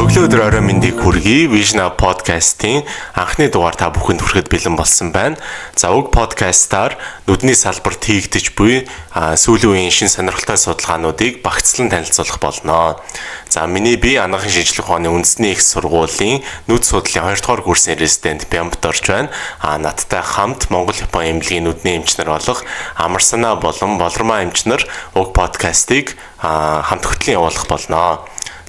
Өглөө орой мэндийг хүргэе. Vision podcast-ийн анхны дугаар та бүхэнд хүрэхэд бэлэн болсон байна. За уг подкастаар нүдний салбарт хийгдэж буй сүүлийн үеийн шин сонирхолтой судалгаануудыг багцлан танилцуулах болно. За миний бие анагаахын шинжилгээ ухааны үндэсний их сургуулийн нүд судлалын 2 дугаар курсын резидент Бямбт орж байна. Надтай хамт Монгол-Японы эмнэлгийн нүдний эмчнэр болох Амар санаа болон Болормоо эмчнэр уг подкастыг хамт хөтлөн явуулах болно.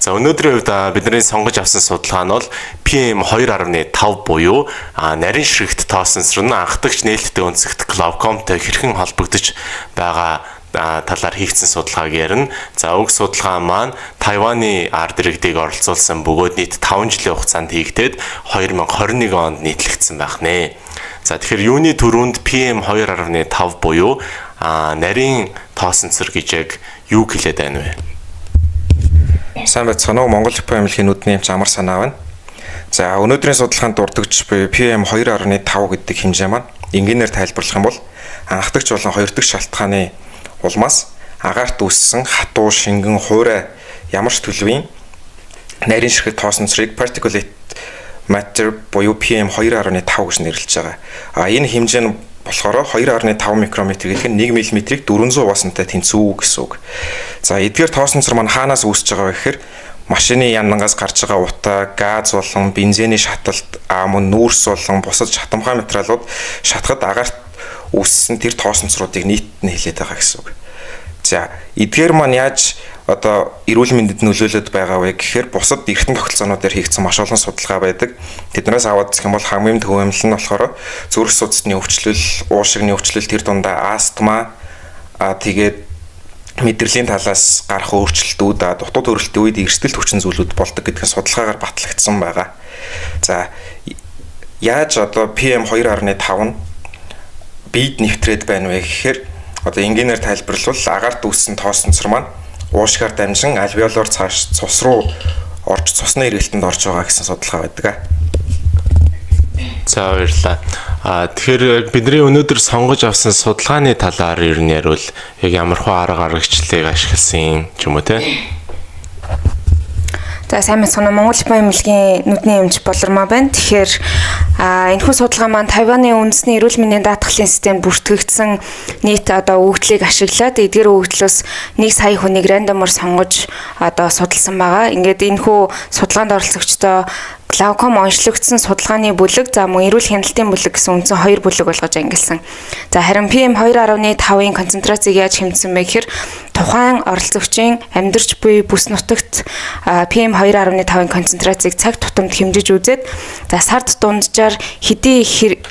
За өнөөдрийн үед бидний сонгож авсан судалгаа нь бол PM2.5 буюу нарийн ширхэгт тоосонсор нь анхдагч нээлттэй өнцөгт глаукомтой хэрхэн холбогдож байгаа талаар хийгдсэн судалгааг ярина. За уг судалгаа маань Тайваны ард иргэдийг оролцуулсан бөгөөд нийт 5 жилийн хугацаанд хийгдээд 2021 онд нийтлэгдсэн байх нэ. За тэгэхээр юуны төрөнд PM2.5 буюу нарийн тоосонсор гэж яг юу хэлээд байна вэ? Сайн байцгаана уу, Монгол-Японы эмнэлгийн нүдний эмч Амар санаа байна. За өнөөдрийн судалгаанд дурддагч буй PM2.5 гэдэг хэмжээ маань энгийнээр тайлбарлах юм бол анхдагч болон хоёр дахь шалтгааны улмаас агаарт үүссэн хатуу, шингэн, хуурай ямар ч төлөвийн нарийн ширхэг тоосонцрыг particulate matter буюу PM2.5 гэж нэрлэж байгаа. Энэ хэмжээ нь болохоор 2.5 микрометр гэдэг нь 1 мм-ийг 400 вассантай тэнцүү гэсэн үг. За эдгээр тоосонцор маань хаанаас үүсэж байгаа вэ гэхээр машины янангаас гарч байгаа утаа, газ болон бензиний шаталт, мөн нүүрс болон бусад шатамхай материалууд шатахад агаарт үүссэн тэр тоосонцруудыг нийт нь хэлээд байгаа гэсэн үг. За эдгээр маань яаж эрүүл мэндэд нөлөөлөд байгаа вэ гэхээр бусад эргэтэн тогтолцоонуудаар хийгдсэн маш олон судалгаа байдаг. Тэднээс аваад үзэх юм бол хамгийн төвөмөл нь болохоор зүрх судасны өвчлөл, уушигны өвчлөл, тэр дундаа астма, тэгээд мэдрэлийн талаас гарах өөрчлөлтүүд, дутуу төрөлтийн үед эрсдэл хүчин зүйлүүд болдог гэдгийг судалгаагаар батлагдсан байгаа. За яаж PM2.5 нь биед нэвтрээд байна вэ гэхээр энгийнээр тайлбарлавал агаарт үүссэн тоосонцор маань уушгаар дамжин альвеолоор цааш цус руу орж цусны эргэлтэнд орж байгаа гэсэн судалгаа байдаг. За баярлалаа. Тэгэхээр бидний өнөөдөр сонгож авсан судалгааны талаар ер нь ярил яг ямар хөө арга аргачлалыг ашигласан юм ч юм уу те. За сайн мэцгэн Монгол-Японы эмнэлгийн нүдний эмч Болормоо байна. Тэгэхээр энэхүү судалгаа маань Тайваны үндэсний эрүүл мэндийн даатгалын системд бүртгэгдсэн нийт өгөгдлийг ашиглаад эдгээр өгөгдлөөс 1 сая хүнийг рандомор сонгож судалсан байгаа. Ингээд энэхүү судалгаанд оролцогчдоо глауком онцлогдсон судалгааны бүлэг, за мөн эрүүл хяналтын бүлэг гэсэн үндсэн 2 бүлэг болгож ангилсан. За харин PM2.5-ын концентрацийг яаж хэмжсэн бэ гэхээр тухайн оролцогчийн амьдарч буй бүс нутагт PM2.5-ын концентрацийг цаг тутамд хэмжиж үзээд за сард дунджаар хэдийн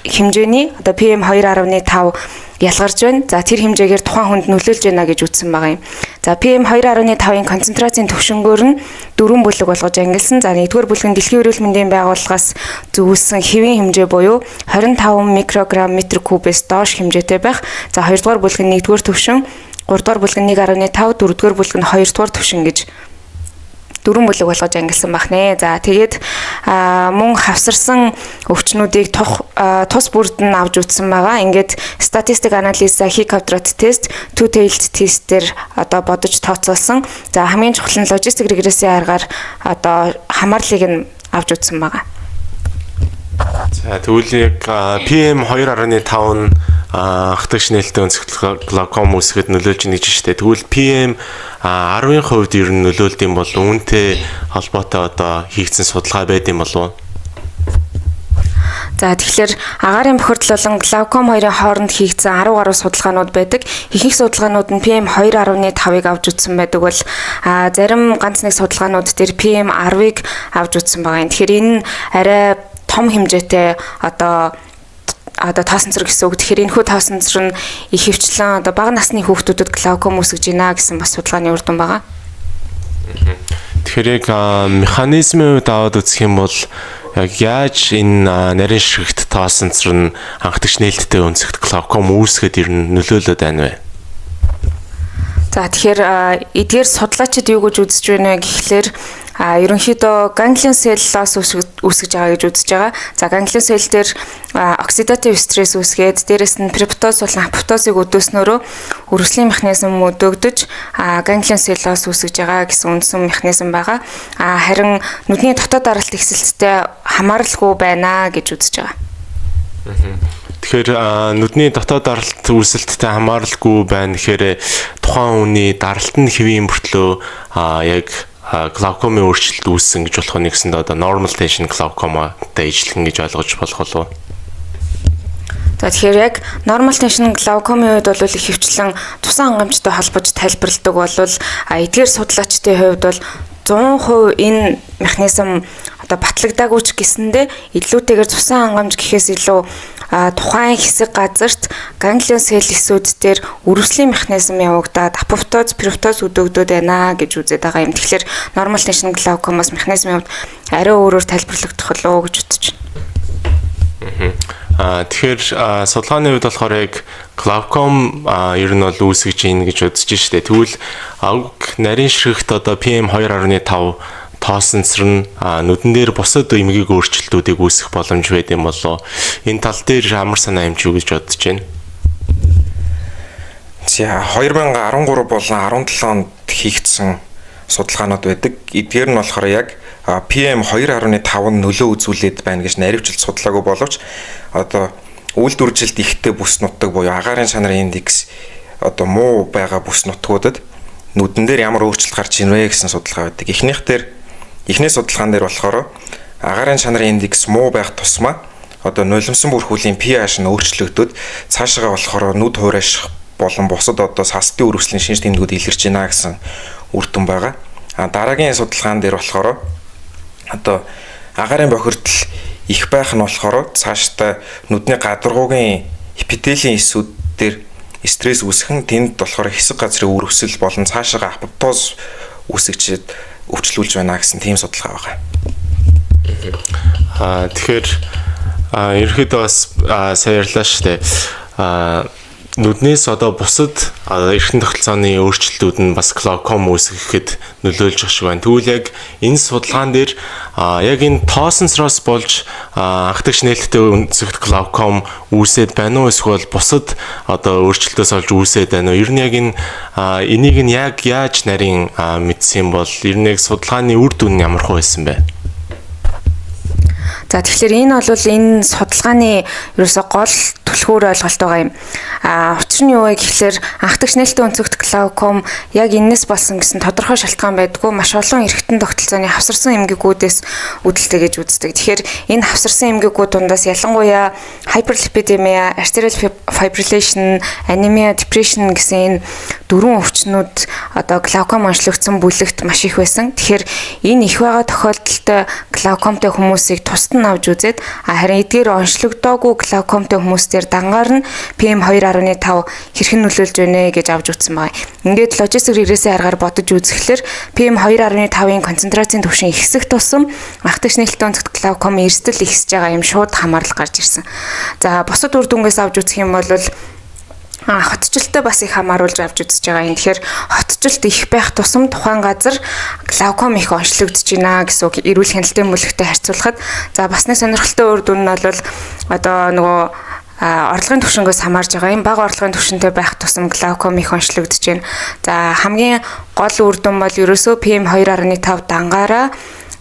хэмжээний PM2.5 ялгарч байна. За тэр хэмжээгээр тухайн хүнд нөлөөлж байна гэж үзсэн байгаа юм. За PM2.5-ын концентрацийн түвшингөөр нь 4 бүлэг болгож ангилсан. За 1-р бүлэг нь Дэлхийн эрүүл мэндийн байгууллагаас зөвлөсөн хэвийн хэмжээ буюу 25 микрограмм метр кубээс доош хэмжээтэй байх. За 2-р бүлэг нь 1-р түвшин, 3-р бүлэг нь 1.5, 4-р бүлэг нь 2-р түвшин гэж 4 бүлэг болгож ангилсан байх нэ. За тэгээд мөн хавсарсан өвчнүүдийг тус бүрд нь авч үзсэн байгаа. Ингээд statistic analysis, Hickout тест, two-tailed тестээр бодож тооцоолсон. За хамгийн чухал нь logistic regression аргаар хамаарлыг нь авч үзсэн байгаа. За тэгвэл яг PM2.5 нь анхдагч нээлттэй өнцгт глауком үүсгэхэд нөлөөлж байна гэж штэ. Тэгвэл PM10-ийн хувьд ер нь нөлөөлд юм бол үүнтэй холбоотой хийгдсэн судалгаа байд юм болов уу? За тэгэхээр агаарын бохирдол болон глауком хоёрын хооронд хийгдсэн 10 гаруй судалгаанууд байдаг. Ихэнх судалгаанууд нь PM2.5-ыг авч үзсэн байдаг бол зарим ганц нэг судалгаанууд дээр PM10-ыг авч үзсэн байгаа юм. Тэгэхээр энэ арай том хэмжээтэй тоосонцор гэсэн үг. Тэгэхээр энэхүү тоосонцор нь их хөвчлэн бага насны хүүхдүүдэд глауком үүсгэж байна гэсэн бас судалгааны үр дүн байгаа. Тэгэхээр яг механизмын үед аваад үзэх юм бол яг яаж энэ нарийн ширхэгт тоосонцор нь анхдагч нээлттэй өнцөгт глауком үүсгэхэд ер нь нөлөөлөд байна вэ? За тэгэхээр эдгээр судлаачид юу гэж үзэж байна вэ гэхлээр ерөнхийдөө ganglion cell-оос үүсгэж байгаа гэж үзэж байгаа. За ganglion cell дээр oxidative stress үүсгээд дээрэс нь преп토з болон апоптозыг өдөөснөөрөө өргөслийн механизм өдөөгдөж ganglion cell-оос үүсгэж байгаа гэсэн үндсэн механизм байгаа. Харин нүдний дотоод даралт ихсэлттэй хамааралгүй байна гэж үзэж байгаа. Тэгэхээр нүдний дотоод даралт үүсэлттэй хамааралгүй байна гэхээр тухайн хүний даралт нь хэвийн мөртлөө яг глаукомын өөрчлөлт үүссэн гэж болох нэгсэнд одоо normal tension glaucoma-тай ижилхэн гэж ойлгож болох болов уу? За тэгэхээр яг normal tension glaucoma-ийн хувьд бол ихэвчлэн тусан хангамжтай холбож тайлбарладаг болвол эдгээр судлаачдын хувьд бол 100% энэ механизм одоо батлагдаагүй ч гэсэндээ илүүтэйгээр цусан хангамж гэхээс илүү тухайн хэсэг газарт ganglion cell эсүүд дээр өргөслийн механизм явагдаад апоптоз, преп토з өдөөгдөд байна гэж үзээд байгаа юм. Тэгэхээр normal tension glaucoma-с механизмын хувьд арай өөрөөр тайлбарлагдах болоо гэж үзэж байна. Тэгэхээр судалгааны хувьд болохоор яг glaucom ер нь бол үүсгэж ийн гэж үзэж штэ. Тэгвэл авг нарийн ширхэгт одоо PM2.5 тоосонцор нь нүдэн дээр бусад эмгэг өөрчлөлтүүдийг үүсгэх боломж байд юм болоо. Энэ тал дээр амар санаа амжиж юу гэж бодож байна? За 2013 болон 17 онд хийгдсэн судалгаанууд байдаг. Эдгээр нь болохоор яг PM2.5 нь нөлөө үзүүлээд байна гэж наривчлалт судлаагүй боловч одоо үйлдвэржилт ихтэй бүс нутаг буюу агаарын чанарын индекс одоо муу байгаа бүс нутгуудад нүдэн дээр ямар өөрчлөлт гарч ирвэ гэсэн судалгаа байдаг. Эхний судалгаан дээр болохоор агаарын чанарын индекс муу байх тусмаа одоо нулимсан бүрхүүлийн pH нь өөрчлөгдөд цаашаа болохоор нүд хуурайших болон бусад одоо сасдын өргөслийн шинж тэмдгүүд илэрч байна гэсэн үр дүн байгаа. Дараагийн судалгаан дээр болохоор одоо агаарын бохирдол их байх нь болохоор цаашдаа нүдний гадаргуугийн эпителийн эсүүд дээр стресс үүсгэн тэнд болохоор хэсэг газрын өргөсөл болон цаашаа апоптоз үүсгэж өвчлүүлж байна гэсэн тийм судалгаа байгаа. Тэгэхээр ерөөхдөө бас сайн ярьлаа шүү дээ. Нүднээс одоо бусад эрхэм тогтолцооны өөрчлөлтүүд нь бас glaucoma үүсгэхэд нөлөөлж байгаа шиг байна. Тэгвэл яг энэ судалгаан дээр яг энэ тоосонцроос болж анхдагч нээлттэй өнцөгт glaucoma үүсээд байна уу эсвэл бусад одоо өөрчлөлтөөс олж үүсээд байна уу? Ер нь яг энийг нь яг яаж нарийн мэдсэн бол ер нь яг судалгааны үр дүн нь ямар хөө байсан бэ? За тэгэхээр энэ бол энэ судалгааны ерөөсө гол түлхүүр ойлголт байгаа юм. Учир нь юу вэ гэхээр анхдагч нээлттэй өнцөгт glaucom яг энэс болсон гэсэн тодорхой шалтгаан байдгүй маш олон эргэтэн тогтолцооны хавсарсан эмгэгүүдээс үүдэлтэй гэж үздэг. Тэгэхээр энэ хавсарсан эмгэгүүд дундаас ялангуяа hyperlipidemia, arterial fibrillation, anemia, depression гэсэн энэ дөрвөн өвчнүүд одоо glaucom онцлогдсон бүлэгт маш их байсан. Тэгэхээр энэ их байгаа тохиолдолд glaucomтой хүмүүсийг тусад нь авч үзээд харин эдгээр онцлогдоогүй glaucomтой хүмүүстээр дангаар нь PM2.5 хэрхэн нөлөөлж байна гэж авч үзсэн байна. Ингээд логистик регрессийн аргаар бодож үзэхлээр PM2.5-ын концентрацийн түвшин ихсэх тусам анхдагч нээлттэй өнцөгт glaucom эрсдэл ихсэж байгаа юм шууд хамаарлал гарч ирсэн. За бусад үр дүнгээс авч үзэх юм бол хотчлолтой бас их хамааруулж авч үзэж байгаа юм. Тэгэхээр хотчлолт их байх тусам тухайн газар glaucom их онцлогдож байна гэсэн үг эрүүл хяналтын бүлэгтэй харьцуулахад за бас нэг сонирхолтой үр дүн нь бол одоо нөгөө орлогын түвшингээс хамаарж байгаа юм. Бага орлогын түвшинтэй байх тусам glaucom их онцлогдож байна. За хамгийн гол үр дүн бол ерөөсөө PM2.5 дангаараа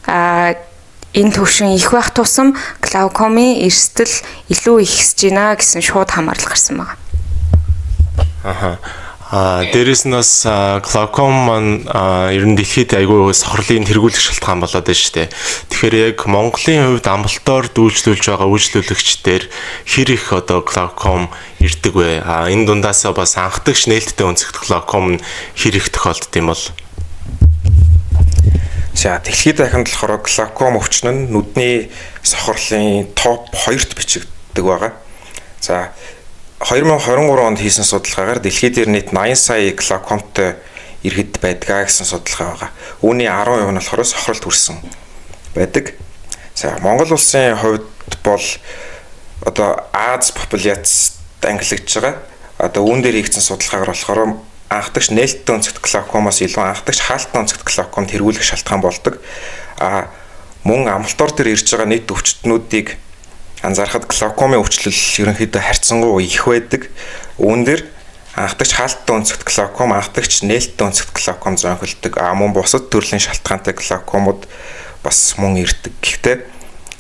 энэ түвшин их байх тусам glaucom-ийн эрсдэл илүү ихсэж байна гэсэн шууд хамаарлал гарсан байна. Дээрээс нь бас glaucom маань ер нь дэлхийд айгүй сохрлын тэргүүлэх шалтгаан болоод байна шүү дээ. Тэгэхээр яг Монголын хувьд амбалтоор дүүлжлүүлж байгаа үйлчлүүлэгчдэр хэр их одоо glaucom ирдэг вэ? Энэ дундаасаа бас анхдагч нээлттэй өнцөгт glaucom нь хэр их тохиолддог юм бол? За дэлхийд дахинд болохоор glaucom өвчин нь нүдний сохрлын топ 2-т бичигддэг байгаа. За 2023 онд хийсэн судалгаагаар дэлхийд дээр нийт 80 сая glaucomтой иргэд байдгаа гэсэн судалгаа байгаа. Үүний 10% нь болохоор сохролт хүрсэн байдаг. За Монгол улсын хувьд бол одоо Аз популяцид ангилагдж байгаа. Одоо үүн дээр хийгдсэн судалгаагаар болохоор анхдагч нээлттэй өнцөгт глаукомоос илүү анхдагч хаалттай өнцөгт глаукомд хэргүүлэх шалтгаан болдог. Мөн амлалтор дээр ирж байгаа нийт өвчтнүүдийг анзаарахад глаукомын өвчлөл ерөнхийдөө харьцангуй их байдаг. Үүн дээр анхдагч хаалттай өнцөгт глауком, анхдагч нээлттэй өнцөгт глауком зөнхөлдөг. Мөн бусад төрлийн шалтгаантай глаукомууд бас мөн ирдэг. Гэхдээ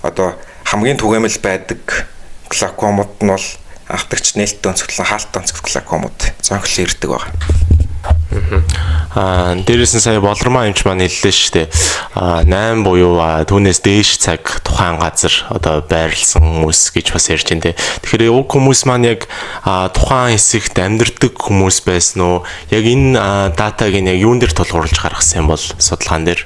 одоо хамгийн түгээмэл байдаг глаукомууд нь бол анхдагч нээлттэй өнцөгт, хаалттай өнцөгт глаукомууд зөнхөл ирдэг байна. Дээрээс нь сая болормоо эмч маань хэллээ шүү дээ. 8 буюу түүнээс дээш цаг тухайн газар одоо байрлсан хүмүүс гэж бас ярьж байна те. Тэгэхээр уг хүмүүс маань яг тухайн хэсэгт амьдардаг хүмүүс байсан уу? Яг энэ датаг нь яг юун дээр тулгуурлаж гаргасан юм бол судалгаан дээр?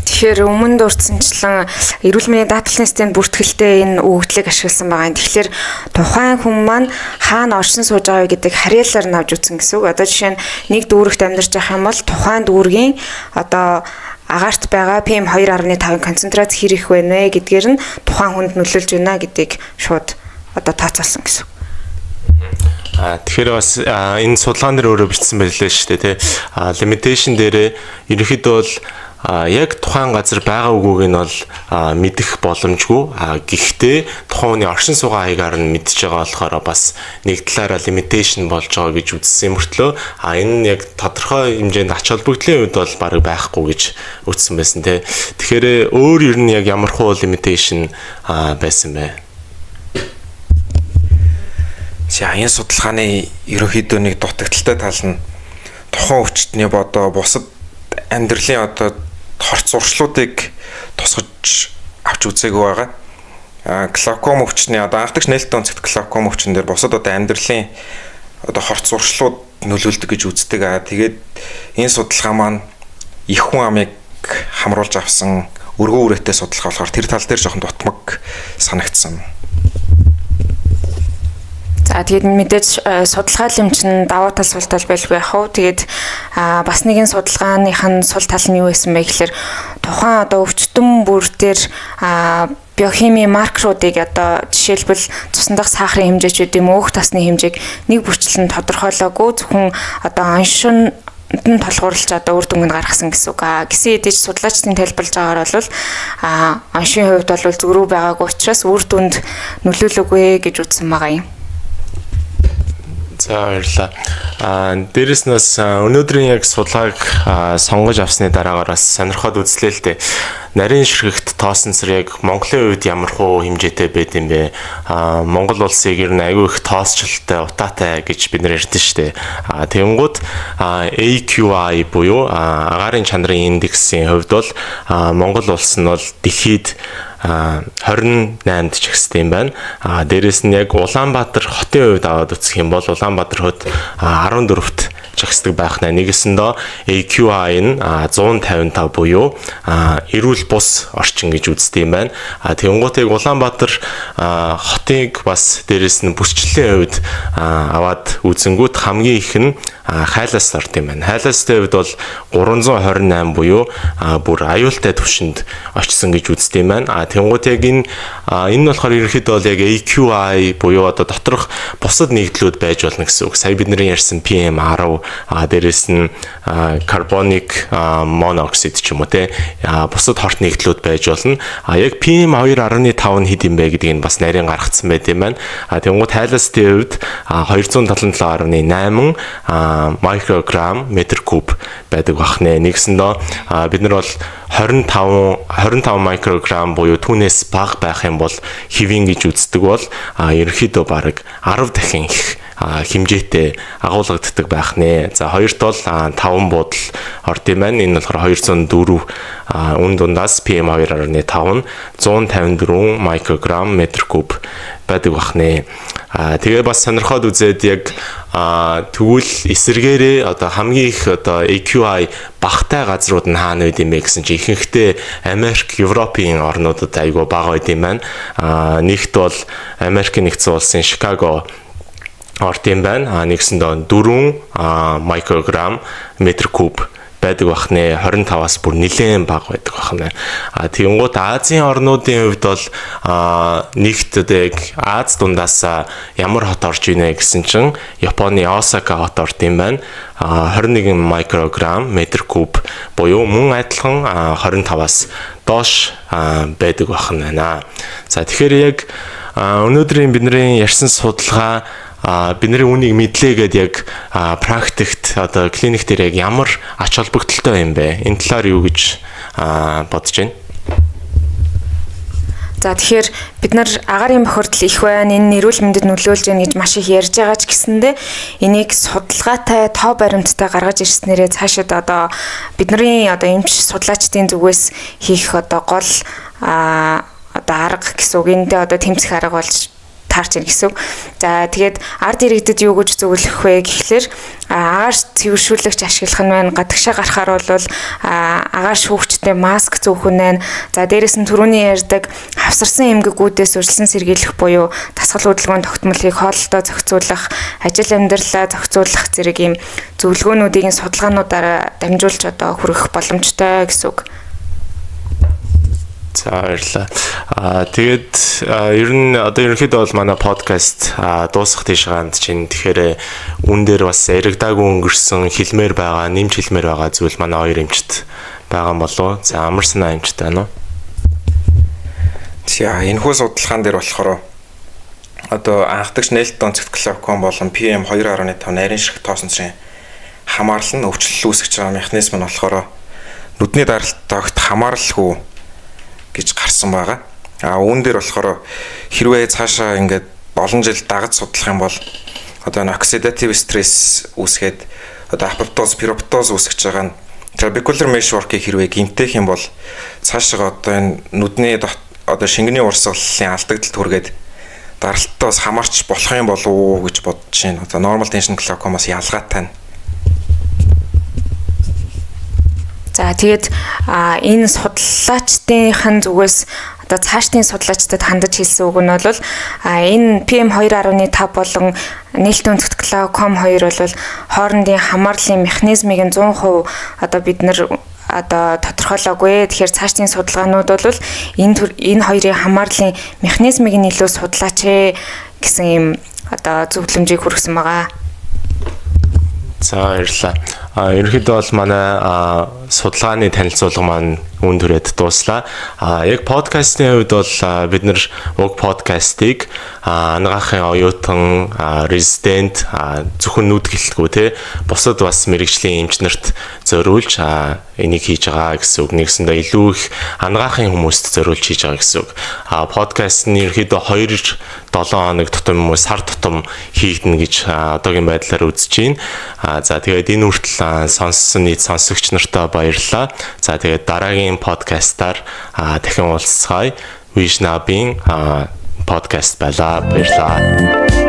Тэгэхээр өмнө дурдсанчлан эрүүл мэндийн даатгалын системд бүртгэлтэй энэ өгөгдлийг ашигласан байгаа. Тэгэхээр тухайн хүн маань хаана оршин сууж байгаа вэ гэдэг харьяалаар нь авч үзсэн гэсэн үг. Одоо жишээ нь нэг дүүрэгт амьдарч байгаа юм бол тухайн дүүргийн одоо агаарт байгаа PM2.5 концентрац хэр их байна вэ гэдгээр нь тухайн хүнд нөлөөлж байна гэдгийг шууд одоо тооцоолсон гэсэн үг. Тэгэхээр бас энэ судалгаан дээр өөрөө бичсэн байлээ шүү дээ тий. Limitation дээр ерөнхийдөө бол яг тухайн газар байгаа үгүйг нь бол мэдэх боломжгүй. Гэхдээ тухайн хүний оршин суугаа хаягаар нь мэдж байгаа болохоор бас нэг талаараа limitation болж байгаа гэж үзсэн мөртлөө энэ нь яг тодорхой хэмжээнд ач холбогдлын үед бол бараг байхгүй гэж үзсэн байсан тий. Тэгэхээр өөр ер нь яг ямар хуу limitation байсан бэ? За энэ судалгааны ерөнхийдөө нэг дутагдaltaй тал нь тухайн өвчтний бодоо бусад амьдралын одоо хорц уршлуудыг тусгаж авч үзээгүй байгаа. Глауком өвчтний одоо анхдагч нээлттэй өнцөгт глауком өвчин дээр бусад одоо амьдралын одоо хорц уршлууд нөлөөлдөг гэж үздэг. Тэгээд энэ судалгаа маань их хүн амыг хамруулж авсан өргөө үрээтэй судалгаа болохоор тэр тал дээр жоохон дутмаг санагдсан. За тэгээд мэдээж судалгаа лимч нь давуу тал сул тал байлгүй яах вэ? Тэгээд бас нэгэн судалгааных нь сул тал нь юу байсан бэ гэхээр тухайн одоо өвчтөн бүр дээр биохими маркеруудыг одоо жишээлбэл цусан дахь сахарын хэмжээч гэдэг юм уу, өөх тосны хэмжээг нэг бүрчлэн тодорхойлоогүй зөвхөн одоо оншин толгуурлаж одоо үр дүнг нь гаргасан гэсэн үг. Гисэн эдэж судлаачдын тайлбарлаж байгаагаар бол оншийн хувьд бол зөврөө байгаагүй учраас үр дүнд нөлөөлөөгүй гэж үзсэн байгаа юм. За баярлалаа. Дээрэс нь бас өнөөдрийн яг судалгааг сонгож авсны дараагаар бас сонирхоод үзлээ л дээ. Нарийн ширхэгт тоосон цэр яг Монголын үед ямар хуу хэмжээтэй байд юм бэ? Монгол улсыг ер нь аюу их тоосчлалтай, утаатай гэж бид нар ярьдэн штэ. Тэгэнгუთ AQI буюу агаарын чанарын индексийн хувьд бол Монгол улс нь бол дэлхийд 28-д ч ихтэй юм байна. Дээрээс нь яг Улаанбаатар хотын хувьд аваад үзэх юм бол Улаанбаатар хот 14-т жагсдаг байх нэ. Нэгэсэндээ AQI нь 155 буюу эрүүл бус орчин гэж үздэг юм байна. Тэгэнгუთ яг Улаанбаатар хотыг бас дээрээс нь бүсчлэлийн хувьд аваад үзэнгүүт хамгийн их нь хайлаас орд юм байна. Хайлаастай хувьд бол 328 буюу бүр аюултай түвшинд очсон гэж үздэг юм байна. Тэгэнгუთ яг энэ болохоор ерөнхийдөө бол яг AQI буюу одоо доторх бусад нэгдлүүд байж болно гэсэн үг. Сая бидний ярьсан PM10 дээрээс нь карбоник моноксид ч юм уу те бусад хорт нэгдлүүд байж болно. Яг PM2.5 хэд юм бэ гэдгийг бас нарийн гаргацсан байт юм байна. Тэгэнгუთ хайлаастай хувьд 277.8 микрограмм метр куб байдаг бахнэ. Нэгсэндээ бид нар бол 25 микрограмм буюу түүнээс бага байх юм бол хэвийн гэж үздэг бол ерөнхийдөө бараг 10 дахин их хэмжээтэй агуулгаддаг байх нэ. За хоёрт бол 5 буудал орд юм байна. Энэ болохоор 204 үн дундаас PM2.5 нь 154 микрограмм метр куб байдаг бах нэ. Тэгээ бас сонирхоод үзээд яг тэгвэл эсэргээрээ одоо хамгийн их одоо AQI багтай газрууд нь хаана байд юм бэ гэсэн чинь ихэнхдээ Америк, Европын орнуудад айгүй бага байд юм байна. Нэгт бол Америкийн нэгдсэн улсын Чикаго орд юм байна. Нэгсэндээ 4 микрограмм метр куб байдаг бахны 25-аас бүр нэлээд бага байдаг бахна. Тэгэнгუთ Азийн орнуудын хувьд бол нэгт яг Аз дундаас ямар хот орж ийнэ гэсэн чинь Японы Осака хот орд юм байна. 21 микрограмм метр куб буюу мөн адилхан 25-аас доош байдаг бахна. За тэгэхээр яг өнөөдрийн бидний ярьсан судалгаа бидний үнийг мэдлээгээд яг практикт одоо клиник дээр яг ямар ач холбогдолтой юм бэ? Энэ талаар юу гэж бодож байна? За тэгэхээр бид нар агаарын бохирдол их байна, энэ эрүүл мэндэд нөлөөлж байна гэж маш их ярьж байгаа ч гэсэндээ энийг судалгаатай, тоо баримттай гаргаж ирснээрээ цаашид одоо бидний одоо эмч судлаачдын зүгээс хийх одоо гол одоо арга гэсэн үг. Эндээ одоо тэмцэх арга болж таарч ийн гэсэн үг. За тэгээд ард иргэдэд юу гэж зөвлөх вэ гэхлээр агаарт цэвэршүүлэгч ашиглах нь байна. Гадагшаа гарахаар бол агаар шүүгчтэй маск зөөхөн байна. За дээрэс нь түрүүний ярьдаг хавсарсан эмгэгүүдээс урьдчилан сэргийлэх буюу дасгал хөдөлгөөний тогтмолыг хооллолтоо зохицуулах, ажил амьдралаа зохицуулах зэрэг ийм зөвлөгөөнүүдийг судалгаануудаараа дамжуулж одоо хүргэх боломжтой гэсэн үг. За баярлалаа. Тэгээд ер нь одоо ерөнхийдөө бол манай подкаст дуусах тийш ганд чинь тэгэхээр үн дээр бас яригдаагүй өнгөрсөн хэлмээр байгаа, нэмж хэлмээр байгаа зүйл манай хоёр эмчт байгаа болов. За амар санаа эмчт байна уу? За энэхүү судалгаан дээр болохоор одоо анхдагч нээлттэй онцгт глауком болон PM 2.5 нарийн ширхэг тоосон цэрийн хамаарлал нь өвчлөл үүсгэж байгаа механизм нь болохоор нүдний даралттай огт хамааралгүй гэж гарсан байгаа. Үүн дээр болохоор хэрвээ цаашаа ингээд олон жил дагаж судлах юм бол одоо оксидатив стресс үүсгээд одоо апоптоз, пироптоз үүсгэж байгаа нь trabecular meshwork-ийг хэрвээ гэмтэх юм бол цаашаа одоо энэ нүдний одоо шингэний урсгалын алдагдлалд хүргээд даралттаас хамаарч болох юм болов уу гэж бодож байна. Одоо normal tension glaucomаас ялгаатай нь. За тэгээд энэ судлаачдын зүгээс одоо цаашдын судлаачдад хандаж хэлсэн үг нь бол энэ PM 2.5 болон нээлттэй өнцгт глауком 2 бол хоорондын хамаарлын механизмыг 100% одоо бид нар одоо тодорхойлоогүй. Тэгэхээр цаашдын судалгаанууд бол энэ хоёрын хамаарлын механизмыг нь илүү судлаач гэсэн юм одоо зөвлөмжийг хүргэсэн байгаа. За баярлалаа. Ерөнхийдөө бол манай судалгааны танилцуулга маань үн түрээд дууслаа. Яг подкастын хувьд бол бид нар уг подкастыг анагаахын оюутан, резидент, зөвхөн нүд гэлтгүү те бусад бас мэрэгжлийн эмч нарт зориулж энийг хийж байгаа гэсэн үг. Нэгсэндээ илүү их анагаахын хүмүүст зориулж хийж байгаа гэсэн үг. Подкаст нь ерөнхийдөө 2-7 хоног тутам юм уу сар тутам хийгдэнэ гэж одоогийн байдлаар үзэж байна. За тэгээд энэ хүртэл сонссон нийт сонсогч нартаа баярлалаа. За тэгээд дараагийн подкастаар дахин уулзцгаая. Вишнабын подкаст байлаа. Баярлалаа.